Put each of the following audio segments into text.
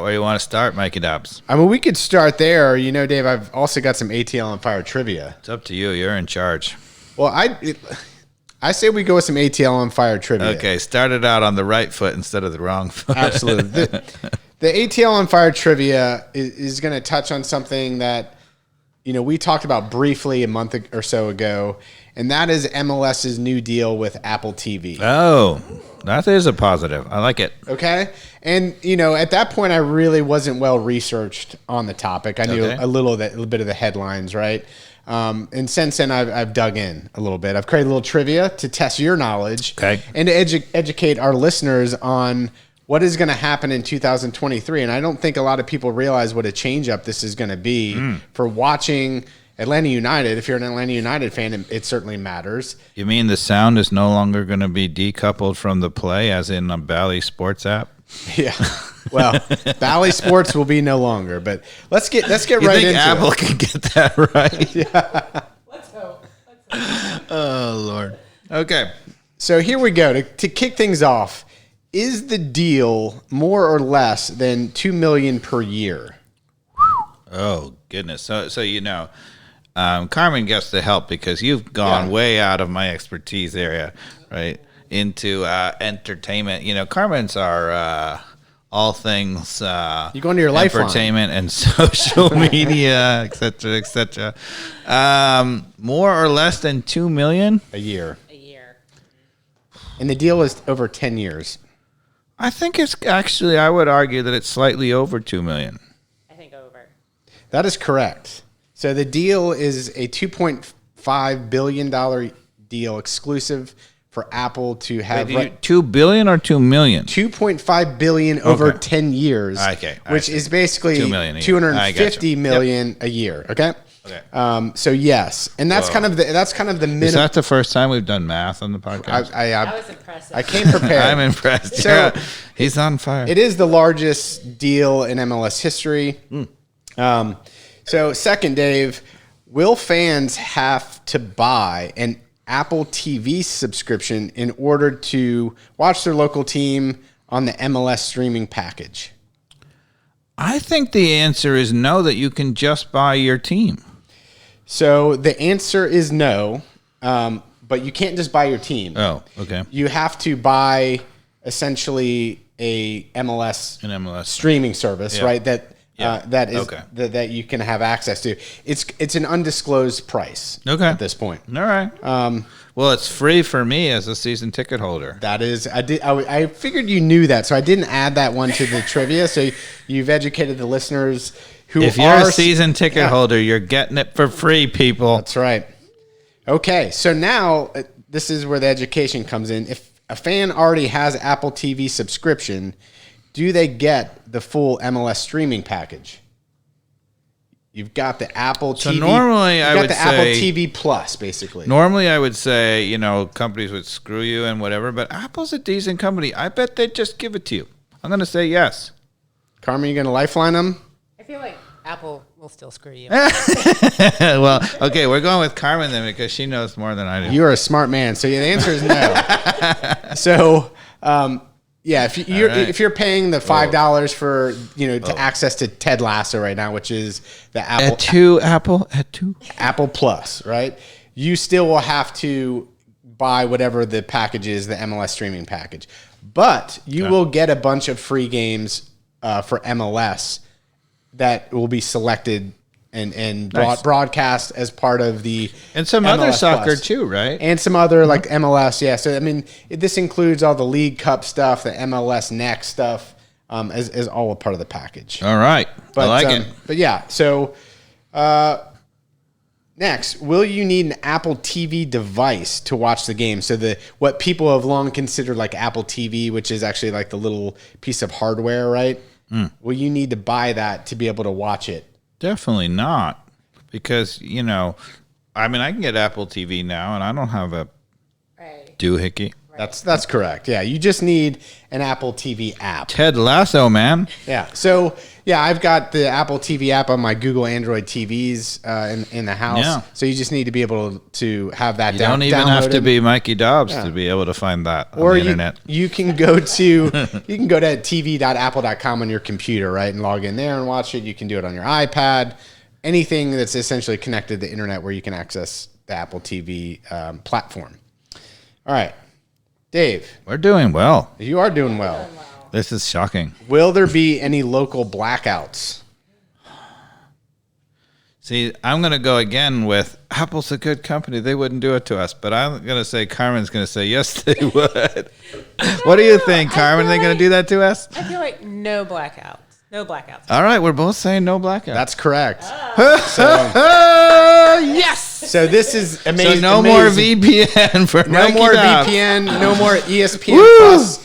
where you want to start, Mikey Dobbs? I mean, we could start there. You know, Dave, I've also got some ATL on Fire trivia. It's up to you. You're in charge. Well, I say we go with some ATL on Fire trivia. Okay, start it out on the right foot instead of the wrong foot. Absolutely. The ATL on Fire trivia is going to touch on something that, you know, we talked about briefly a month or so ago, and that is MLS's new deal with Apple TV. Oh, that is a positive. I like it. Okay. And, you know, at that point, I really wasn't well researched on the topic. I knew a little bit of the headlines, right? And since then, I've dug in a little bit. I've created a little trivia to test your knowledge and to educate our listeners on what is going to happen in 2023. And I don't think a lot of people realize what a change-up this is going to be for watching Atlanta United. If you're an Atlanta United fan, it certainly matters. You mean the sound is no longer going to be decoupled from the play, as in a Bally Sports app? Yeah. Well, Bally Sports will be no longer. But let's get right into it. Apple can get that right? Yeah. Let's hope. Oh, Lord. Okay. So here we go. To kick things off, is the deal more or less than $2 million per year? Oh, goodness. So you know, Carmen gets the help because you've gone way out of my expertise area, right, into entertainment. You know, Carmen's our all things you go into your entertainment and social media, et cetera, et cetera. More or less than $2 million A year. A year. And the deal is over 10 years. I think it's actually, I would argue that it's slightly over $2 million. I think over. That is correct. So the deal is a $2.5 billion deal exclusive for Apple to have. Wait, $2 billion or $2 million? $2.5 billion over 10 years. Okay. Which is basically $2 million $250 million a year. Okay. Okay. So yes, and that's kind of the minimum. Is that the first time we've done math on the podcast? That was impressive. I came prepared. I'm impressed. So yeah, he's on fire. it is the largest deal in MLS history. So second, Dave, will fans have to buy an Apple TV subscription in order to watch their local team on the MLS streaming package? I think the answer is no, that you can just buy your team. So the answer is no, but you can't just buy your team. Oh, okay. You have to buy essentially an MLS streaming service, right? That you can have access to. It's an undisclosed price at this point. All right. Well, it's free for me as a season ticket holder. That is, I figured you knew that, so I didn't add that one to the trivia. So you've educated the listeners who if you're a season ticket holder, you're getting it for free, people. That's right. Okay, so now this is where the education comes in. If a fan already has Apple TV subscription, do they get the full MLS streaming package? You've got the Apple TV. So normally I would say Apple TV Plus, basically. Normally I would say, you know, companies would screw you and whatever, but Apple's a decent company. I bet they'd just give it to you. I'm going to say yes. Carmen, you going to lifeline them? I feel like Apple will still screw you. Well, okay, we're going with Carmen then because she knows more than I do. You're a smart man, so the answer is no. So, yeah, if you're paying the $5 for to access to Ted Lasso right now, which is the Apple Plus, right? You still will have to buy whatever the package is, the MLS streaming package, but you will get a bunch of free games for MLS that will be selected and broadcast as part of the and some MLS other soccer Plus. too, right? And some other like MLS, yeah. So I mean, this includes all the League Cup stuff, the MLS Next stuff, as all a part of the package. All right, but, I like it. But yeah, so next, will you need an Apple TV device to watch the game? So what people have long considered like Apple TV, which is actually like the little piece of hardware, right? Will you need to buy that to be able to watch it? Definitely not, because I mean, I can get Apple TV now, and I don't have a doohickey. That's correct. Yeah, you just need an Apple TV app. Ted Lasso, man. Yeah. So I've got the Apple TV app on my Google Android TVs in the house. Yeah. So you just need to be able to have that. You don't even have to be Mikey Dobbs to be able to find that on the internet. You can go to tv.apple.com on your computer, right, and log in there and watch it. You can do it on your iPad. Anything that's essentially connected to the internet where you can access the Apple TV platform. All right. Dave. We're doing well. You are doing well. This is shocking. Will there be any local blackouts? See, I'm going to go again with Apple's a good company. They wouldn't do it to us. But I'm going to say Carmen's going to say, yes, they would. What do you think, Carmen? Are they going to do that to us? I feel like no blackouts. No blackouts. All right. We're both saying no blackouts. That's correct. Yes. So this is amazing. So no more VPN for no Mikey more Dobbs. VPN, no more ESPN Plus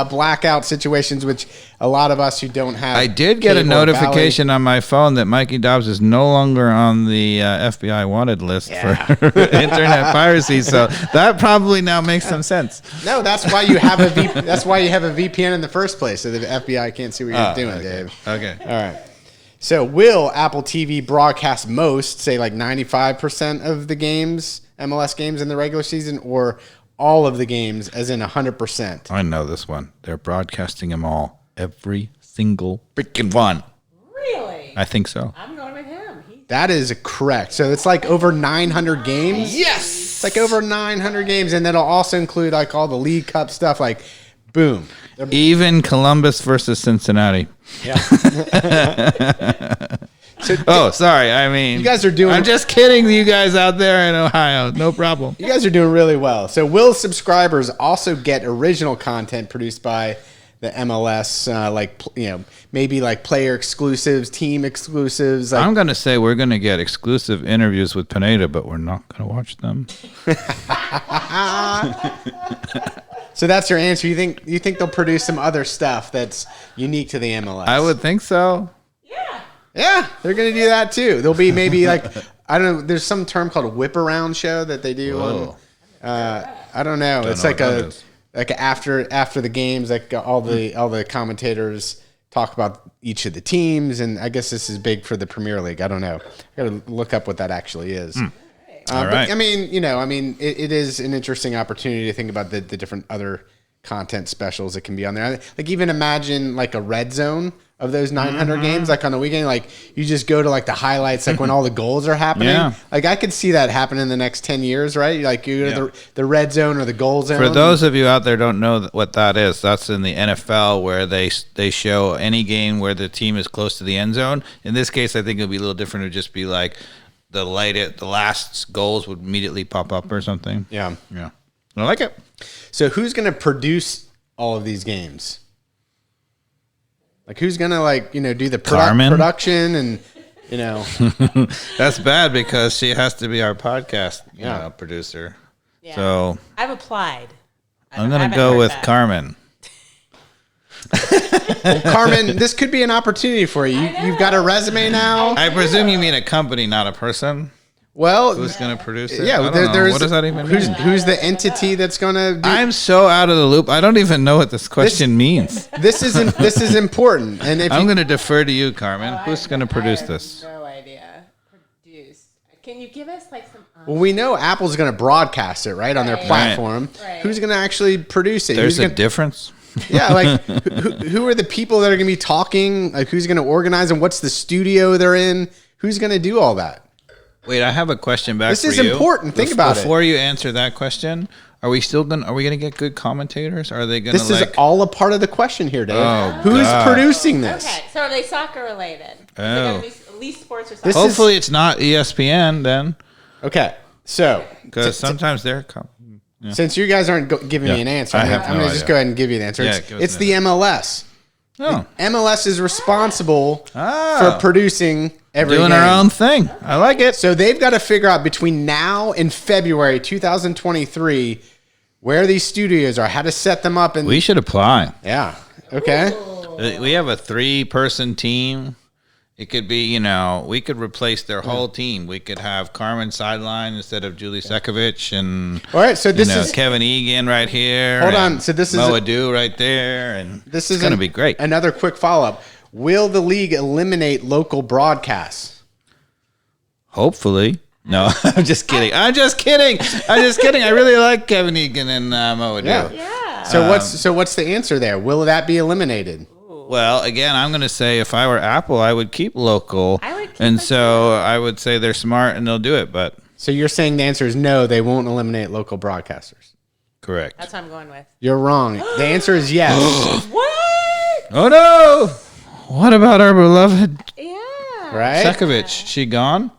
blackout situations, which a lot of us who don't have. I did get a notification on my phone that Mikey Dobbs is no longer on the FBI wanted list for internet piracy. So that probably now makes some sense. No, that's why you have that's why you have a VPN in the first place, so the FBI can't see what you're doing, Dave. Okay. All right. So will Apple TV broadcast most, say like 95% of the games, MLS games in the regular season, or all of the games, as in 100%? I know this one. They're broadcasting them all. Every single freaking one. Really? I think so. I'm going with him. That is correct. So it's like over 900 games. Yes! It's like over 900 games, and that'll also include like all the League Cup stuff, like boom. Even Columbus versus Cincinnati. Yeah. Sorry. I mean, you guys are doing. I'm just kidding, you guys out there in Ohio. No problem. You guys are doing really well. So, will subscribers also get original content produced by the MLS, maybe like player exclusives, team exclusives? Like, I'm going to say we're going to get exclusive interviews with Pineda, but we're not going to watch them. So that's your answer. You think they'll produce some other stuff that's unique to the MLS? I would think so. Yeah, they're going to do that too. There'll be maybe like, I don't know, there's some term called a whip around show that they do on, I don't know. It's like after the games, like all the commentators talk about each of the teams, and I guess this is big for the Premier League. I don't know. I got to look up what that actually is. All right. But, it is an interesting opportunity to think about the different other content specials that can be on there. Like even imagine like a red zone of those 900 games, like on the weekend, like you just go to like the highlights, like when all the goals are happening. Yeah. Like I could see that happen in the next 10 years, right? Like you go to the red zone or the goal zone. For those of you out there who don't know what that is, that's in the NFL where they show any game where the team is close to the end zone. In this case, I think it would be a little different. It would just be like the last goals would immediately pop up or something. Yeah. Yeah. I like it. So who's going to produce all of these games? Like who's going to do the production and That's bad because she has to be our podcast producer. Yeah. So I've applied. I'm going to go with Carmen. Well, Carmen, this could be an opportunity for you. You've got a resume now. I presume you mean a company, not a person. Well, who's going to produce it? Yeah, what does that even mean? Who's the entity that's going to do? I'm so out of the loop. I don't even know what this question means. This is important. And I'm going to defer to you, Carmen. Who's going to produce this? No idea. Produce. Can you give us like some? Well, we know Apple's going to broadcast it, right, on their platform. Right. Who's going to actually produce it? There's a difference. Yeah, like who are the people that are going to be talking? Like who's going to organize them? What's the studio they're in? Who's going to do all that? Wait, I have a question back This for you. is important. Think about it. Before you answer that question, are we going to get good commentators? Are they going to This is all a part of the question here, Dave. Oh, Who's God. producing this? Okay, so are they soccer related? Oh. Is it going to be at least sports or soccer? Hopefully it's not ESPN then, Okay, so because sometimes they're since you guys aren't giving me an answer, I'm going to just go ahead and give you the answer. Yeah, It's the MLS. Oh. MLS is responsible for producing every doing game. our own thing. I like it. So they've got to figure out between now and February 2023 where these studios are, how to set them up. And We should apply. yeah, okay. We have a 3-person team It could be, we could replace their whole team. We could have Carmen sideline instead of Julie Sekovich, and all right. So this is Kevin Egan right here. Hold on. So this is Moadu right there, and this is going to be great. Another quick follow up: will the league eliminate local broadcasts? Hopefully. No, I'm just kidding. I really like Kevin Egan and Moadu. Yeah. So what's the answer there? Will that be eliminated? Well, again, I'm going to say if I were Apple, I would keep local. I would say they're smart and they'll do it. But so you're saying the answer is no, they won't eliminate local broadcasters. Correct. That's what I'm going with. You're wrong. The answer is yes. What? Oh no! What about our beloved Yeah. Right? Sekovich? She gone?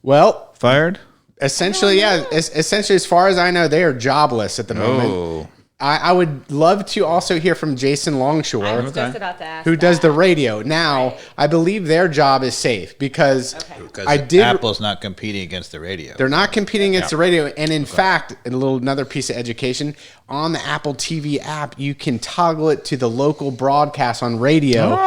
Well, Fired? essentially, yeah. Essentially, as far as I know, they are jobless at the moment. Oh. I would love to also hear from Jason Longshore. I was just about to ask Who does that. the radio. Now, I believe their job is safe because Apple's not competing against the radio. They're not competing against the radio. And in fact, another piece of education, on the Apple TV app, you can toggle it to the local broadcast on radio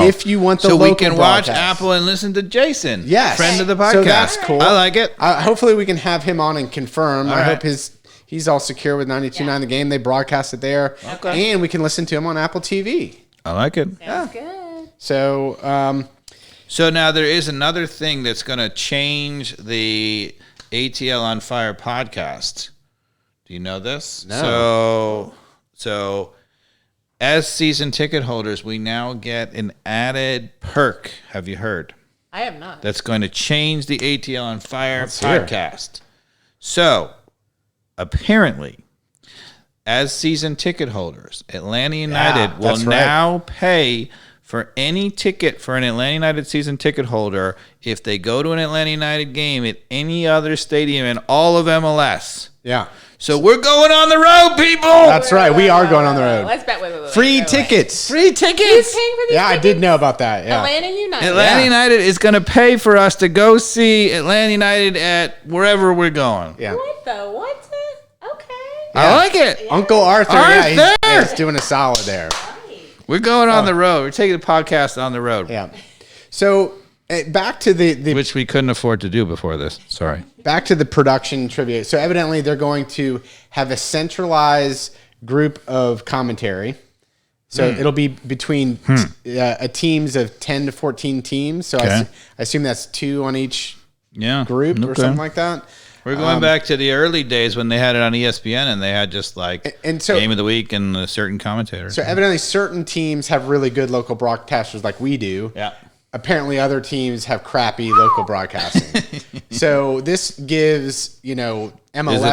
if you want the local we can watch broadcast. Apple and listen to Jason. Yes. Friend of the podcast. So that's cool. I like it. Hopefully we can have him on and confirm. I right. hope he's all secure with 92.9 The Game. They broadcast it there. Okay. And we can listen to him on Apple TV. I like it. Sounds good. So, So now there is another thing that's going to change the ATL on Fire podcast. Do you know this? No. So as season ticket holders, we now get an added perk. Have you heard? I have not. That's going to change the ATL on Fire Let's hear. podcast. So apparently, as season ticket holders, Atlanta United will that's right. now pay for any ticket for an Atlanta United season ticket holder if they go to an Atlanta United game at any other stadium in all of MLS. yeah. So we're going on the road, people. That's right. We are going on the road. Let's bet. Wait. Free wait. tickets. Free tickets. He's paying for these Yeah, I tickets? did know about that. Yeah. Atlanta United. Atlanta Yeah. United is going to pay for us to go see Atlanta United at wherever we're going. Yeah. What the? What the? Okay. I like it. Uncle Arthur, Arthur! he's doing a solid there. We're going on the road. We're taking the podcast on the road. Yeah. So back to the Which we couldn't afford to do before this. Sorry. back to the production trivia. So evidently they're going to have a centralized group of commentary. So it'll be between teams of 10 to 14 teams. So Okay. I assume that's 2 on each Yeah. group or Okay. something like that. We're going back to the early days when they had it on ESPN and they had just like And so- game of the week and a certain commentator. So evidently certain teams have really good local broadcasters like we do. Yeah. Apparently other teams have crappy local broadcasting. So this gives, MLS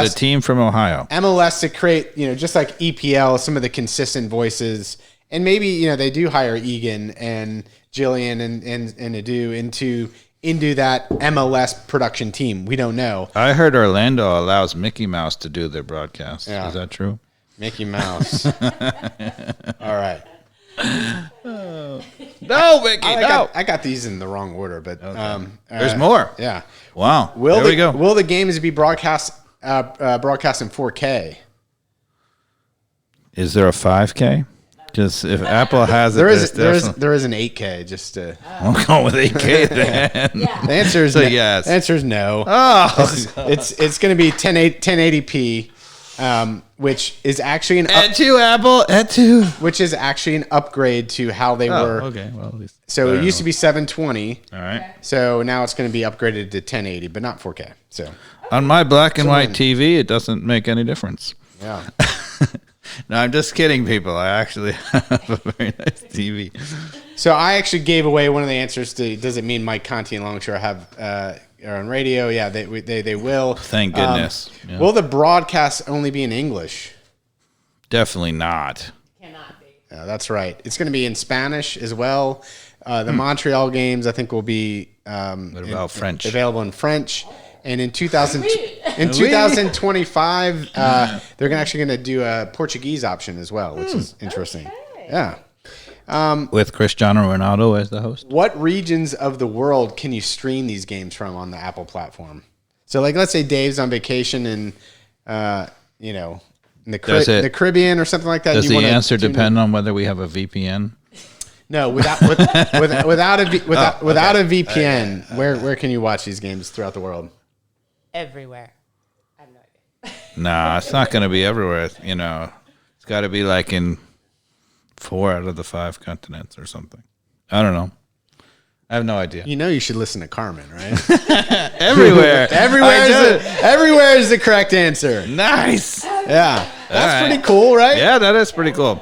Is it a team from Ohio? MLS to create, just like EPL, some of the consistent voices. And maybe, they do hire Egan and Jillian and Adu into that MLS production team. We don't know. I heard Orlando allows Mickey Mouse to do their broadcast. Yeah. Is that true? Mickey Mouse. All right. No, Mickey, I got these in the wrong order, but There's more. Yeah. Wow. Will we go. Will the games be broadcast in 4K? Is there a 5K? Because if Apple has it, There is definitely- there is an 8K. Just to, I'm going with 8K then. Yeah. the answer is So no. yes. The answer is no. Oh, It's going to be 1080p, which is actually at two Apple, at two. which is actually an upgrade to how they were. Okay, well at least. So it used to be 720. All right. So now it's going to be upgraded to 1080, but not 4K. So On my black and white win. TV, it doesn't make any difference. yeah. No, I'm just kidding, people. I actually have a very nice TV. So I actually gave away one of the answers to does it mean Mike Conti and Longshore have are on radio? Yeah, they will. Thank goodness. Yeah. Will the broadcast only be in English? Definitely not. Cannot be. Yeah, that's right. It's going to be in Spanish as well. The Montreal games I think will be What about French? available in French. And in 2025, they're actually going to do a Portuguese option as well, which is interesting. Okay. Yeah. With Cristiano Ronaldo as the host? What regions of the world can you stream these games from on the Apple platform? So, like, let's say Dave's on vacation in, in Does it- the Caribbean or something like that. Does You the wanna answer tune in. depend on whether we have a VPN? No, without a VPN, where can you watch these games throughout the world? Everywhere. I have no idea. Nah, it's not going to be everywhere. It's got to be like in 4 out of the 5 continents or something. I don't know. I have no idea. You should listen to Carmen, right? Everywhere. Everywhere is the correct answer. Nice. Yeah. That's pretty cool, right? Yeah, that is pretty cool.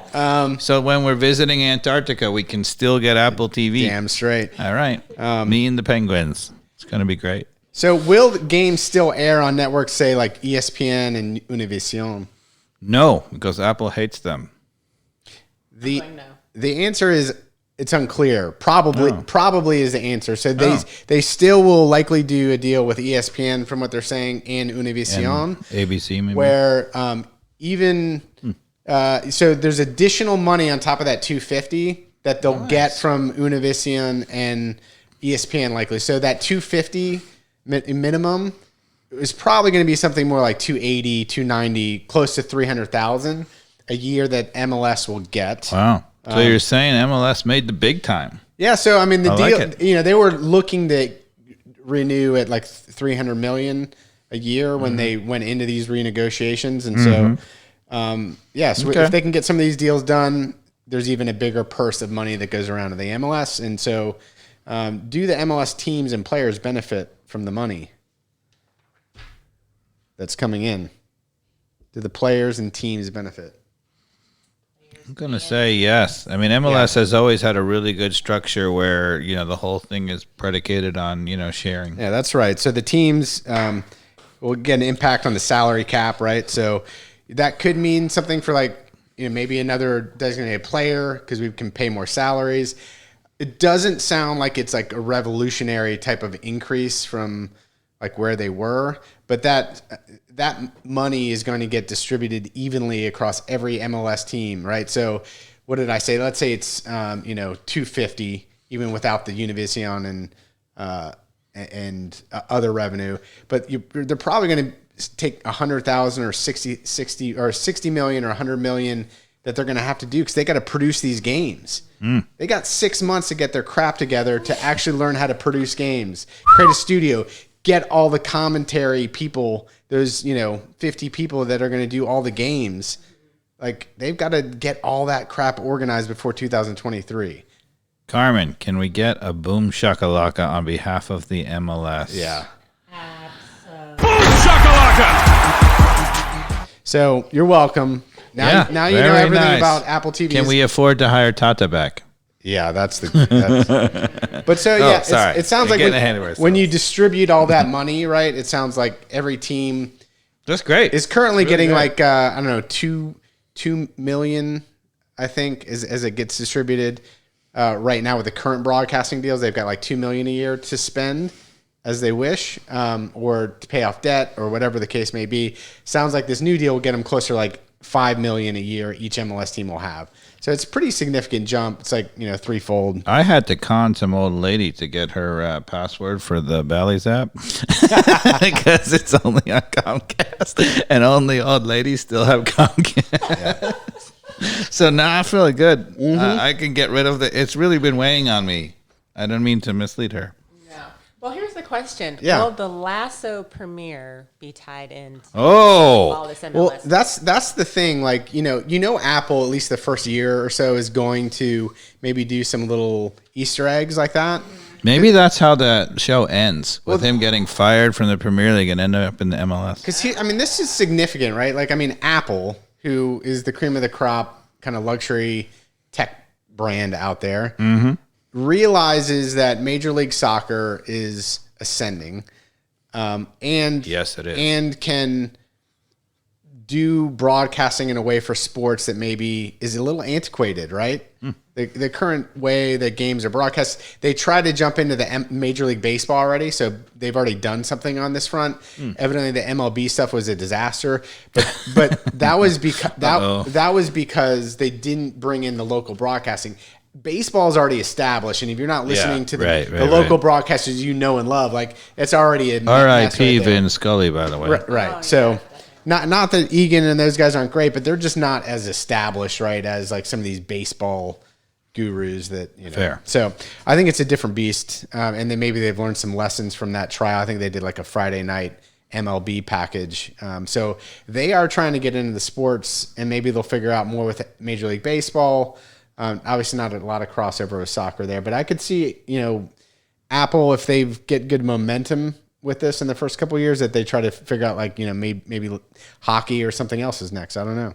So when we're visiting Antarctica, we can still get Apple TV. Damn straight. All right. Me and the Penguins. It's going to be great. So will the games still air on networks, say, like ESPN and Univision? No, because Apple hates them. The answer is it's unclear. Probably is the answer. So they still will likely do a deal with ESPN from what they're saying and Univision. And ABC maybe. Where so there's additional money on top of that $250 that they'll get from Univision and ESPN likely. So that $250 minimum is probably going to be something more like $280, $290, close to $300,000 a year that MLS will get. Wow. So you're saying MLS made the big time? Yeah. So I mean, the deal. Like they were looking to renew at like $300 million a year when they went into these renegotiations, and so if they can get some of these deals done, there's even a bigger purse of money that goes around to the MLS, and so do the MLS teams and players benefit from the money that's coming in? Do the players and teams benefit? I'm going to say yes. I mean, MLS has always had a really good structure where, the whole thing is predicated on, sharing. Yeah, that's right. So the teams will get an impact on the salary cap, right? So that could mean something for maybe another designated player because we can pay more salaries. It doesn't sound like it's like a revolutionary type of increase from like where they were, but that money is going to get distributed evenly across every MLS team, right? So what did I say? Let's say it's $250 even without the Univision and other revenue, but they're probably going to take 100,000 or 60 million or 100 million that they're going to have to do because they got to produce these games. They got 6 months to get their crap together to actually learn how to produce games, create a studio, get all the commentary people, those 50 people that are going to do all the games. Like they've got to get all that crap organized before 2023. Carmen, can we get a boom shakalaka on behalf of the MLS? Yeah. Boom shakalaka! So you're welcome. Now you know everything about Apple TV. Can we afford to hire Tata back? Yeah, but so it sounds like when you distribute all that money, right? It sounds like every team that's great is currently getting like I don't know $2 million, I think, as it gets distributed right now with the current broadcasting deals. They've got like $2 million a year to spend as they wish, or to pay off debt or whatever the case may be. Sounds like this new deal will get them closer to like $5 million a year each MLS team will have. So it's a pretty significant jump. It's like, threefold. I had to con some old lady to get her password for the Bally's app because it's only on Comcast and only old ladies still have Comcast. Yeah. So now I feel good. I can get rid of it's really been weighing on me. I don't mean to mislead her. Well, here's the question. Yeah. Will the Lasso premiere be tied in to all this MLS? Well, that's the thing. Like, Apple, at least the first year or so, is going to maybe do some little Easter eggs like that. Maybe that's how the show ends, with him getting fired from the Premier League and ending up in the MLS. Because, this is significant, right? Like, Apple, who is the cream of the crop kind of luxury tech brand out there, realizes that Major League Soccer is ascending, and yes, it is, and can do broadcasting in a way for sports that maybe is a little antiquated, right? The current way that games are broadcast, they try to jump into the Major League Baseball already, so they've already done something on this front. Evidently, the MLB stuff was a disaster, but that was because that was because they didn't bring in the local broadcasting. Baseball is already established, and if you're not listening to the local broadcasters and love, like it's already a R.I.P. Vin Scully, by the way. Right. Oh, so not that Egan and those guys aren't great, but they're just not as established, right, as like some of these baseball gurus that, you know. Fair. So I think it's a different beast. And then maybe they've learned some lessons from that trial. I think they did like a Friday night MLB package. So they are trying to get into the sports, and maybe they'll figure out more with Major League Baseball. Obviously not a lot of crossover with soccer there, but I could see, you know, Apple, if they get good momentum with this in the first couple of years, that they try to figure out, like, you know, maybe hockey or something else is next. I don't know.